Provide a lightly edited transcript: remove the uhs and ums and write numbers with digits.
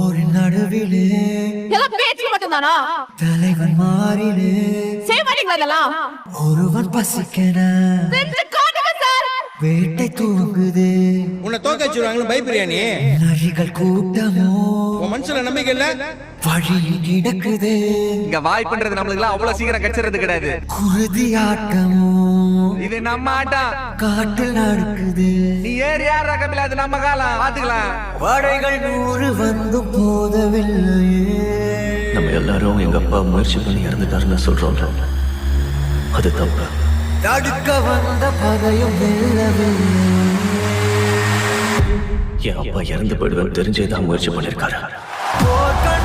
போரின் நடுவிலே எல்லாம் பேச்சு மட்டும்தானா? தலைவன் மாறிலே செய்ய மாட்டீங்களா இதெல்லாம்? ஒருவன் பசிக்கன செஞ்சு காட்டுங்க சார். வேட்டை தூங்குது. உன்னை தோக்க வச்சிருவாங்களு பயப்படுறியா நீ? நரிகள் கூட்டமோ உன் மனசுல நம்பிக்கை இல்ல? வழியில் கிடக்குது. இங்க வாய் பண்றது நம்மளுக்கு எல்லாம் அவ்வளவு சீக்கிரம் கச்சிறது கிடையாது. குருதி ஆட்டமோ இது நம்ம ஆட்டம். காட்டில் நடக்குது. நீ ஏறி யார் ரகமில்ல, அது நம்ம காலம் பாத்துக்கலாம். படைகள் 100 வந்து போதவில்லையே. நம்ம எல்லாரும் எங்க அப்பா முயற்சி பண்ணி இறந்துட்டாருன்னு சொல்றோம். அது தப்பு. தடுக்க வந்த பகையும் வெல்லவில்லை. என் அப்பா இறந்து போயிடுவேன் தெரிஞ்சேதான் முயற்சி பண்ணிருக்காரு. போர்க்களம்